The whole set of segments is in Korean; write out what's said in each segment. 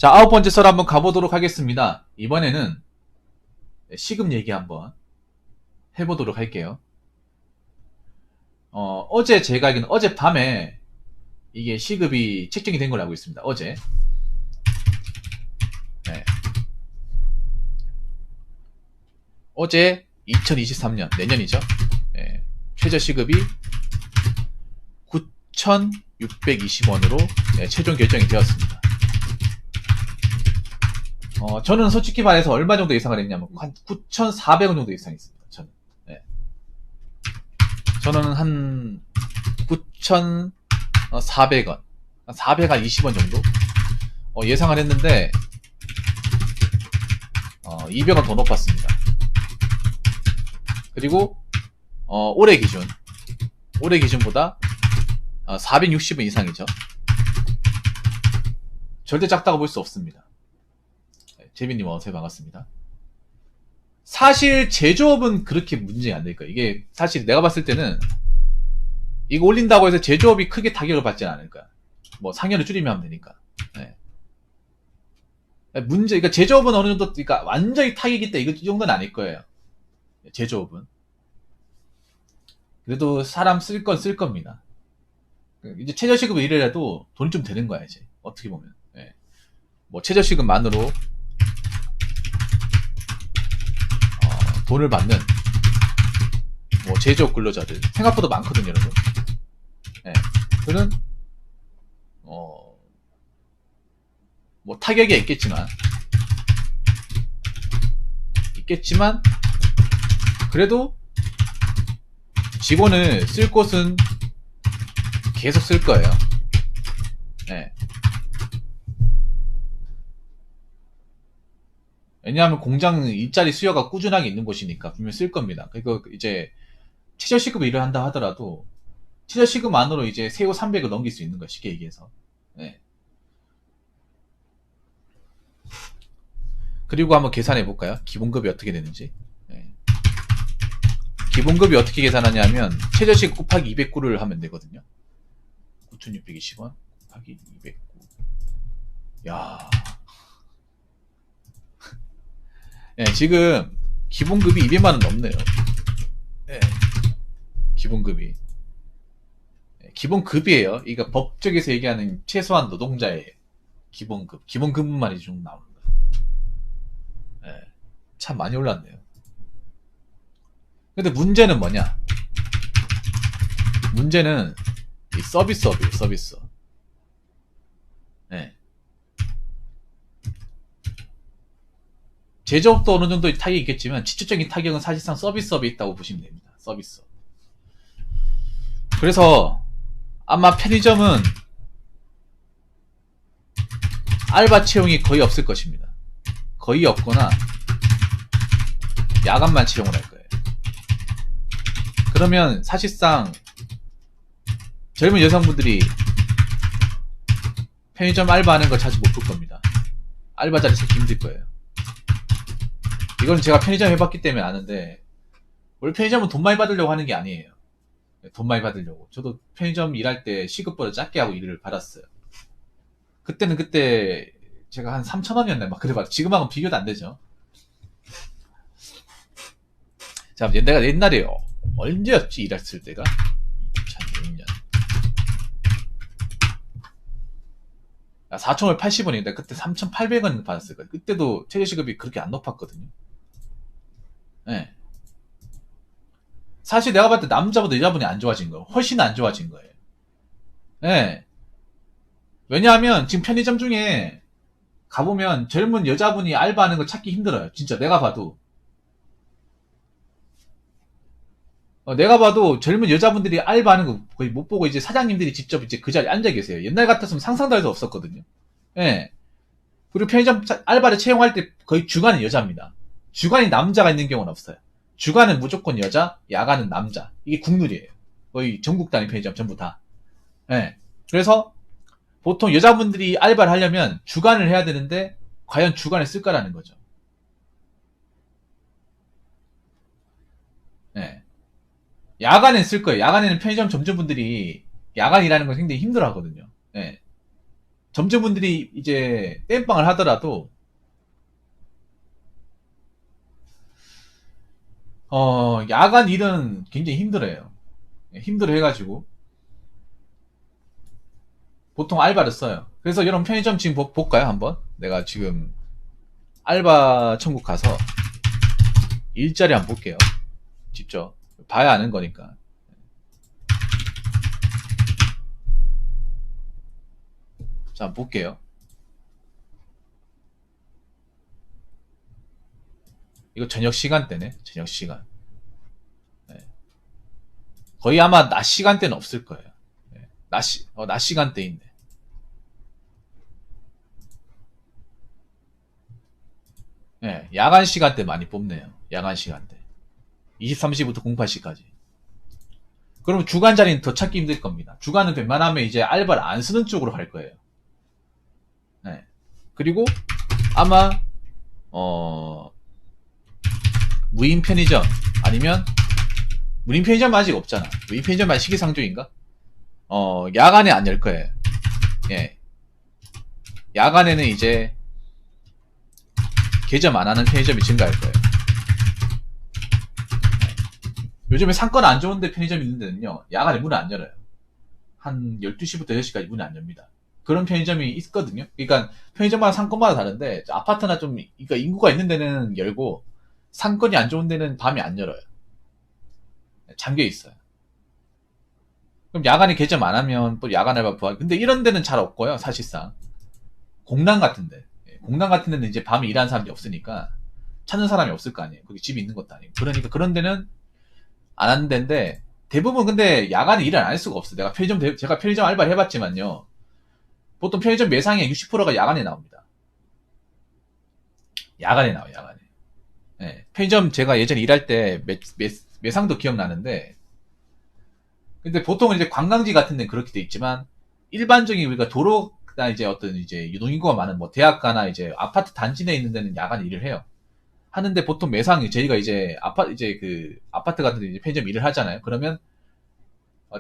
자, 9번째 썰 한번 가보도록 하겠습니다. 이번에는 시급 얘기 한번 해보도록 할게요. 어제 제가 알기로는 어젯밤에 이게 시급이 책정이 된 걸로 알고 있습니다. 어제. 네. 어제 2023년, 내년이죠. 네. 최저 시급이 9,620원으로 최종 결정이 되었습니다. 저는 솔직히 말해서 얼마 정도 예상을 했냐면 한 9,400원 정도 예상했습니다. 저는. 네. 저는 한 9,400원, 420원 정도 예상을 했는데 200원 더 높았습니다. 그리고 올해 기준보다 460원 이상이죠. 절대 작다고 볼 수 없습니다. 재민님 어서 반갑습니다. 사실 제조업은 그렇게 문제가 안 될 거예요. 이게 사실 내가 봤을 때는 이거 올린다고 해서 제조업이 크게 타격을 받지는 않을 거야. 뭐 상여를 줄이면 하면 되니까. 네. 그러니까 제조업은 어느 정도, 그러니까 완전히 타격이 있다 이 정도는 아닐 거예요. 제조업은. 그래도 사람 쓸 건 쓸 겁니다. 이제 최저시급을 이래라도 돈이 좀 되는 거야 이제 어떻게 보면. 네. 뭐 최저시급만으로 돈을 받는 뭐 제조업 근로자들 생각보다 많거든요, 여러분. 네. 그는 뭐 타격이 있겠지만 그래도 직원을 쓸 곳은 계속 쓸 거예요. 네. 왜냐하면 공장 일자리 수요가 꾸준하게 있는 곳이니까 분명히 쓸 겁니다. 그리고 이제 최저시급을 일을 한다 하더라도 최저시급만으로 이제 세후 300을 넘길 수 있는 거야, 쉽게 얘기해서. 네. 그리고 한번 계산해 볼까요? 기본급이 어떻게 되는지. 네. 기본급이 어떻게 계산하냐면 최저시급 곱하기 209를 하면 되거든요. 9,620원 곱하기 209. 야. 네, 지금 기본급이 200만원 넘네요. 네, 기본급이. 네, 기본급이에요. 그러니까 법적에서 얘기하는 최소한 노동자의 기본급. 기본급만 쭉 나오는 거예요. 네, 참 많이 올랐네요. 근데 문제는 뭐냐? 문제는 이 서비스업이에요, 서비스업. 네. 제조업도 어느 정도 타격이 있겠지만 직접적인 타격은 사실상 서비스업에 있다고 보시면 됩니다. 서비스업. 그래서 아마 편의점은 알바 채용이 거의 없을 것입니다. 거의 없거나 야간만 채용을 할 거예요. 그러면 사실상 젊은 여성분들이 편의점 알바하는 거 자주 못 볼 겁니다. 알바 자리 찾기 힘들 거예요. 이건 제가 편의점 해봤기 때문에 아는데, 원래 편의점은 돈 많이 받으려고 하는 게 아니에요. 돈 많이 받으려고. 저도 편의점 일할 때 시급보다 작게 하고 일을 받았어요. 그때는 그때 제가 한 3,000원이었나요? 막 그래봤어요. 지금하고는 비교도 안 되죠. 자, 내가 옛날에 언제였지? 일했을 때가? 2006년. 4,580원인데 그때 3,800원 받았을 거예요. 그때도 최저시급이 그렇게 안 높았거든요. 네. 사실 내가 봤을 때 남자보다 여자분이 안 좋아진 거예요. 훨씬 안 좋아진 거예요. 네. 왜냐하면 지금 편의점 중에 가보면 젊은 여자분이 알바하는 거 찾기 힘들어요. 진짜 내가 봐도. 내가 봐도 젊은 여자분들이 알바하는 거 거의 못 보고 이제 사장님들이 직접 이제 그 자리에 앉아 계세요. 옛날 같았으면 상상도 할 수 없었거든요. 예. 그리고 편의점 알바를 채용할 때 거의 주간은 여자입니다. 주간이 남자가 있는 경우는 없어요. 주간은 무조건 여자, 야간은 남자. 이게 국룰이에요. 거의 전국 단위 편의점 전부 다. 예. 그래서 보통 여자분들이 알바를 하려면 주간을 해야 되는데 과연 주간에 쓸까라는 거죠. 예. 야간엔 쓸 거예요. 야간에는 편의점 점주분들이 야간 일하는 걸 굉장히 힘들어 하거든요. 예. 점주분들이 이제 땜빵을 하더라도 야간 일은 굉장히 힘들어요. 힘들어 해가지고 보통 알바를 써요. 그래서 여러분 편의점 지금 볼까요? 한번 내가 지금 알바 천국 가서 일자리 한번 볼게요. 직접 봐야 아는 거니까. 자, 한번 볼게요. 이거 저녁 시간대네. 저녁 시간. 네. 거의 아마 낮 시간대는 없을 거예요. 네. 낮 시간대 있네. 네. 야간 시간대 많이 뽑네요. 야간 시간대. 23시부터 08시까지. 그러면 주간 자리는 더 찾기 힘들 겁니다. 주간은 웬만하면 이제 알바를 안 쓰는 쪽으로 갈 거예요. 네. 그리고 아마 무인 편의점 아니면 무인 편의점 아직 없잖아. 무인 편의점만 시기상조인가? 야간에 안 열 거예요. 예. 야간에는 이제 개점 안 하는 편의점이 증가할 거예요. 요즘에 상권 안 좋은데 편의점 있는 데는요, 야간에 문을 안 열어요. 한 12시부터 6시까지 문을 안 엽니다. 그런 편의점이 있거든요. 그러니까 편의점마다 상권마다 다른데, 아파트나 좀, 그러니까 인구가 있는 데는 열고, 상권이 안 좋은 데는 밤에 안 열어요. 잠겨 있어요. 그럼 야간에 개점 안 하면 또 야간 알바 부활. 근데 이런 데는 잘 없고요, 사실상. 공랑 같은데. 공랑 같은 데는 이제 밤에 일하는 사람이 없으니까 찾는 사람이 없을 거 아니에요. 거기 집이 있는 것도 아니고. 그러니까 그런 데는 안 하는 데인데, 대부분 근데 야간에 일을 안 할 수가 없어. 제가 편의점 알바를 해봤지만요. 보통 편의점 매상의 60%가 야간에 나옵니다. 야간에 나와요, 야간에. 네, 편의점 제가 예전에 일할 때 매상도 기억나는데, 근데 보통은 이제 관광지 같은 데는 그렇게 돼 있지만, 일반적인 우리가 도로나 이제 어떤 이제 유동인구가 많은 뭐 대학가나 이제 아파트 단지 내에 있는 데는 야간에 일을 해요. 하는데 보통 매상이 저희가 이제 아파트 같은 데 이제 편의점 일을 하잖아요. 그러면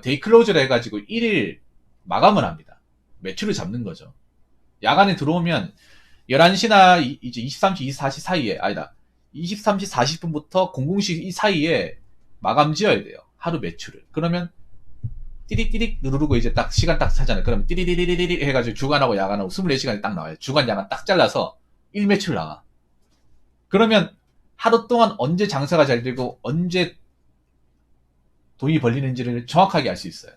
데이 클로즈를 해가지고 1일 마감을 합니다. 매출을 잡는 거죠. 야간에 들어오면 11시나 이제 23시, 24시 사이에, 아니다. 23시 40분부터 00시 이 사이에 마감 지어야 돼요. 하루 매출을. 그러면 띠릭띠릭 누르고 이제 딱 시간 딱 차잖아요. 그러면 띠리리리리리 해가지고 주간하고 야간하고 24시간이 딱 나와요. 주간, 야간 딱 잘라서 1매출 나와. 그러면 하루 동안 언제 장사가 잘 되고 언제 돈이 벌리는지를 정확하게 알 수 있어요.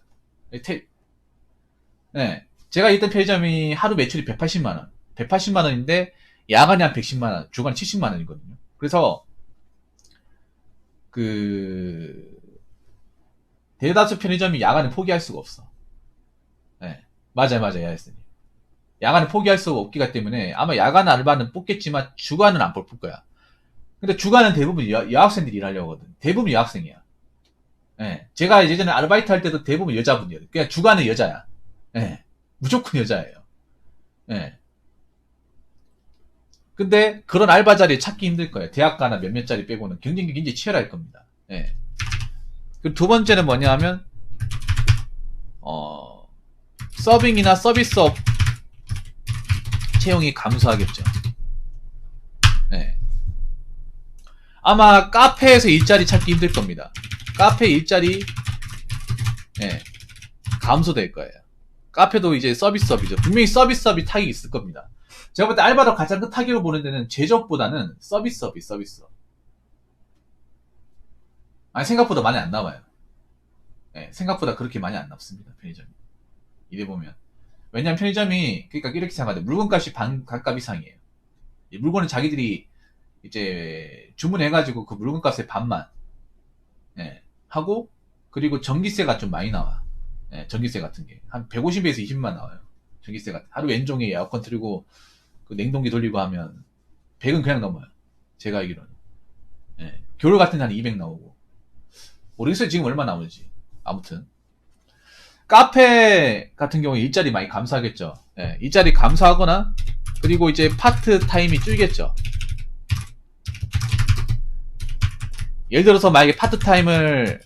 네. 제가 있던 편의점이 하루 매출이 180만원. 180만원인데 야간이 한 110만원, 주간 70만원이거든요. 그래서 대다수 편의점이 야간을 포기할 수가 없어. 네. 맞아요, 야스님. 야간을 포기할 수가 없기 때문에 아마 야간 알바는 뽑겠지만 주간은 안 뽑을 거야. 근데 주간은 대부분 여학생들이 일하려고 하거든. 대부분 여학생이야. 예. 제가 예전에 아르바이트 할 때도 대부분 여자분이에요. 그냥 주간은 여자야. 예. 무조건 여자예요. 예. 근데 그런 알바 자리 찾기 힘들 거예요. 대학가나 몇몇 자리 빼고는 경쟁이 굉장히 치열할 겁니다. 예. 그리고 두 번째는 뭐냐 하면, 서빙이나 서비스업 채용이 감소하겠죠. 예. 아마 카페에서 일자리 찾기 힘들 겁니다. 카페 일자리, 예, 감소될 거예요. 카페도 이제 서비스업이죠. 분명히 서비스업이 타격이 있을 겁니다. 제가 볼 때 알바로 가장 큰 타격을 보는 데는 제조업보다는 서비스업이 서비스업. 아니, 생각보다 많이 안 나와요. 예, 생각보다 그렇게 많이 안 남습니다, 편의점이. 이래 보면. 왜냐면 편의점이, 그러니까 이렇게 생각하는데, 물건값이 반값 이상이에요. 물건은 자기들이 이제 주문해가지고 그 물건값의 반만, 예, 하고, 그리고 전기세가 좀 많이 나와. 예, 전기세 같은 게. 한 150에서 20만 나와요. 전기세 같은. 하루 왼종일 에어컨 틀고, 그 냉동기 돌리고 하면, 100은 그냥 넘어요. 제가 알기로는. 예, 겨울 같은 데 한 200 나오고. 모르겠어요, 지금 얼마 나오는지. 아무튼. 카페 같은 경우에 일자리 많이 감소하겠죠. 예, 일자리 감소하거나, 그리고 이제 파트타임이 줄겠죠. 예를 들어서 만약에 파트타임을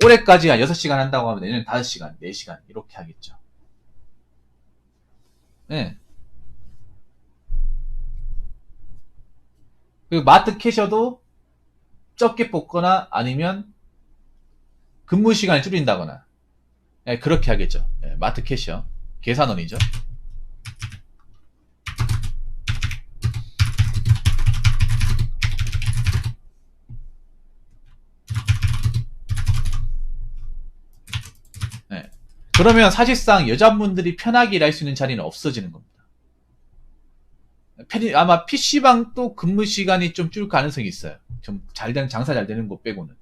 올해까지 한 6시간 한다고 하면 내년에 5시간, 4시간 이렇게 하겠죠. 예. 그 마트 캐셔도 적게 뽑거나 아니면 근무 시간을 줄인다거나, 예, 그렇게 하겠죠. 예, 마트 캐셔. 계산원이죠. 예. 그러면 사실상 여자분들이 편하게 일할 수 있는 자리는 없어지는 겁니다. 아마 PC방도 근무 시간이 좀 줄 가능성이 있어요. 좀 잘 되는, 장사 잘 되는 곳 빼고는.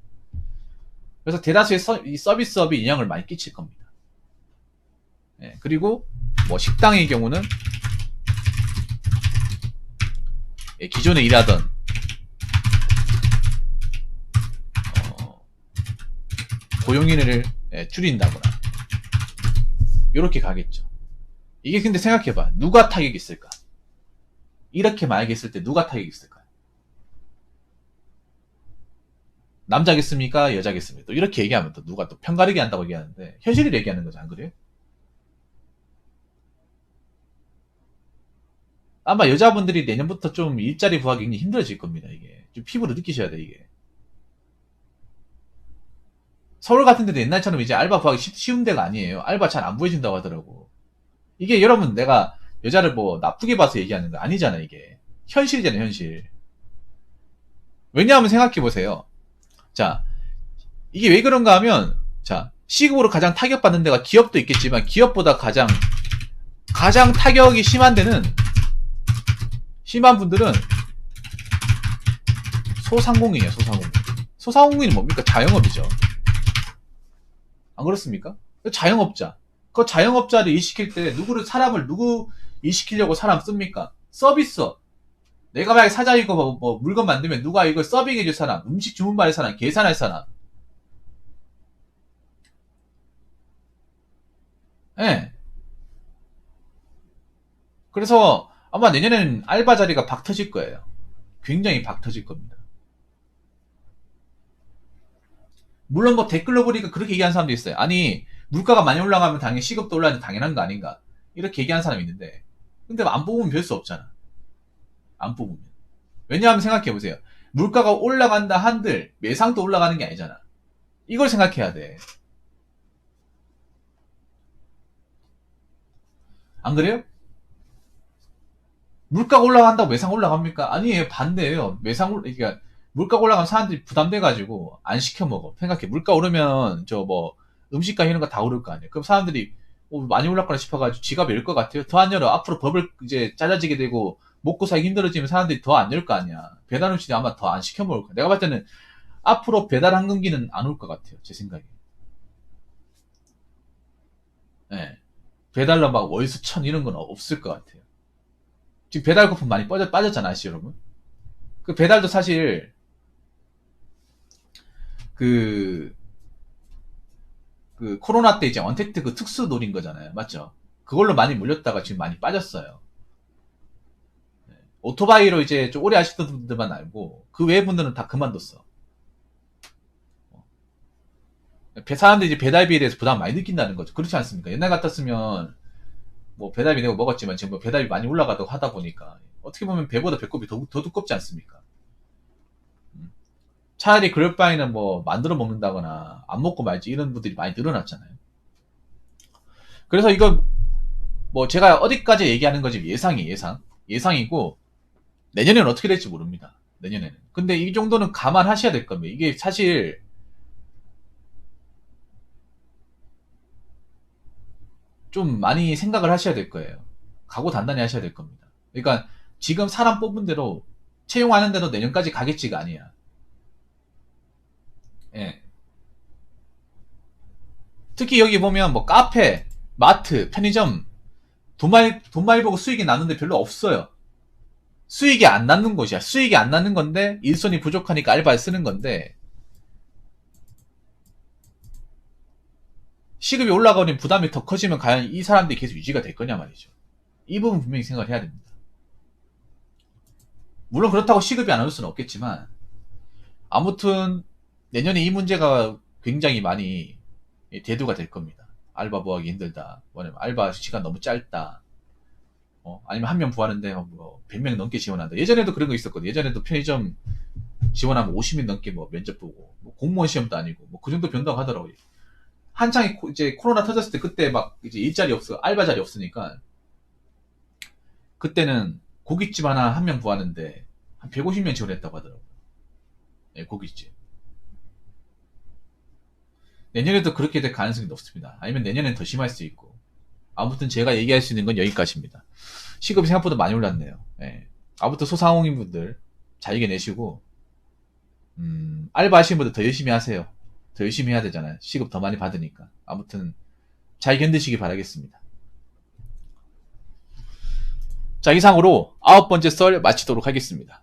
그래서 대다수의 이 서비스업이 영향을 많이 끼칠 겁니다. 예, 그리고 뭐 식당의 경우는 예, 기존에 일하던 고용인을 예, 줄인다거나 이렇게 가겠죠. 이게 근데 생각해봐. 누가 타격이 있을까? 이렇게 만약에 했을 때 누가 타격이 있을까요? 남자겠습니까? 여자겠습니까? 또 이렇게 얘기하면 또 누가 또 편가르게 한다고 얘기하는데 현실을 얘기하는 거죠. 안 그래요? 아마 여자분들이 내년부터 좀 일자리 구하기 굉장히 힘들어질 겁니다. 이게 좀 피부로 느끼셔야 돼. 이게 서울 같은 데도 옛날처럼 이제 알바 구하기 쉬운 데가 아니에요. 알바 잘 안 구해준다고 하더라고. 이게 여러분, 내가 여자를 뭐 나쁘게 봐서 얘기하는 거 아니잖아. 이게 현실이잖아. 현실. 왜냐하면 생각해보세요. 자, 이게 왜 그런가 하면, 자, 시급으로 가장 타격받는 데가 기업도 있겠지만 기업보다 가장 타격이 심한 데는, 심한 분들은 소상공인이에요. 소상공인. 소상공인이 뭡니까? 자영업이죠. 안 그렇습니까? 자영업자. 그 자영업자를 일시킬 때 사람을 누구 일시키려고 사람 씁니까? 서비스업. 내가 만약에 사장이고 뭐 물건 만들면 누가 이걸 서빙해줄 사람, 음식 주문받을 사람, 계산할 사람. 예. 그래서 아마 내년에는 알바 자리가 박 터질 거예요. 굉장히 박 터질 겁니다. 물론 뭐 댓글로 보니까 그렇게 얘기하는 사람도 있어요. 아니, 물가가 많이 올라가면 당연히 시급도 올라가는 게 당연한 거 아닌가. 이렇게 얘기하는 사람이 있는데, 근데 안 뽑으면 별 수 없잖아. 안 뽑으면. 왜냐하면 생각해보세요. 물가가 올라간다 한들 매상도 올라가는 게 아니잖아. 이걸 생각해야 돼. 안 그래요? 물가가 올라간다고 매상 올라갑니까? 아니에요. 반대예요. 그러니까 물가가 올라가면 사람들이 부담돼가지고 안 시켜 먹어. 생각해. 물가 오르면 저 뭐 음식가 이런 거 다 오를 거 아니에요. 그럼 사람들이 많이 올랐구나 싶어가지고 지갑 열 것 같아요. 더 안 열어. 앞으로 법을 이제 짜져지게 되고 먹고 살기 힘들어지면 사람들이 더 안 열 거 아니야. 배달 음식이 아마 더 안 시켜 먹을 거야. 내가 봤을 때는 앞으로 배달 한금기는 안 올 것 같아요. 제 생각에. 예. 배달로 막 월수 천 이런 건 없을 것 같아요. 지금 배달 거품 많이 빠졌잖아, 아시죠, 여러분? 그 배달도 사실 그, 그 코로나 때 이제 언택트 그 특수 노린 거잖아요. 맞죠? 그걸로 많이 몰렸다가 지금 많이 빠졌어요. 오토바이로 이제 좀 오래 하시던 분들만 알고 그 외의 분들은 다 그만뒀어. 사람들이 이제 배달비에 대해서 부담 많이 느낀다는 거죠. 그렇지 않습니까? 옛날 같았으면 뭐 배달비 내고 먹었지만 지금 뭐 배달비 많이 올라가고 하다 보니까 어떻게 보면 배보다 배꼽이 더 두껍지 않습니까? 차라리 그럴 바에는 뭐 만들어 먹는다거나 안 먹고 말지 이런 분들이 많이 늘어났잖아요. 그래서 이거 뭐 제가 어디까지 얘기하는 거지 예상이고 내년에는 어떻게 될지 모릅니다. 내년에는. 근데 이 정도는 감안하셔야 될 겁니다. 이게 사실 좀 많이 생각을 하셔야 될 거예요. 각오 단단히 하셔야 될 겁니다. 그러니까 지금 사람 뽑은 대로 채용하는 대로 내년까지 가겠지가 아니야. 예. 특히 여기 보면 뭐 카페, 마트, 편의점 돈 많이 벌고 수익이 나는데 별로 없어요. 수익이 안 나는 곳이야. 수익이 안 나는 건데 일손이 부족하니까 알바를 쓰는 건데 시급이 올라가니 부담이 더 커지면 과연 이 사람들이 계속 유지가 될 거냐 말이죠. 이 부분 분명히 생각을 해야 됩니다. 물론 그렇다고 시급이 안 오를 수는 없겠지만 아무튼 내년에 이 문제가 굉장히 많이 대두가 될 겁니다. 알바 구하기 힘들다. 뭐냐면 알바 시간 너무 짧다. 아니면 한 명 부하는데 뭐 100명 넘게 지원한다. 예전에도 그런 거 있었거든요. 예전에도 편의점 지원하면 50명 넘게 뭐 면접 보고, 뭐 공무원 시험도 아니고, 뭐 그 정도 변다고 하더라고요. 한창 이제 코로나 터졌을 때 그때 막 이제 일자리 없어, 알바 자리 없으니까, 그때는 고깃집 하나 한 명 구하는데 한 150명 지원했다고 하더라고요. 예, 고깃집. 내년에도 그렇게 될 가능성이 높습니다. 아니면 내년엔 더 심할 수 있고. 아무튼 제가 얘기할 수 있는 건 여기까지입니다. 시급이 생각보다 많이 올랐네요. 예. 아무튼 소상공인분들 잘 이겨내시고, 알바 하시는 분들 더 열심히 하세요. 더 열심히 해야 되잖아요. 시급 더 많이 받으니까. 아무튼 잘 견디시기 바라겠습니다. 자, 이상으로 9번째 썰 마치도록 하겠습니다.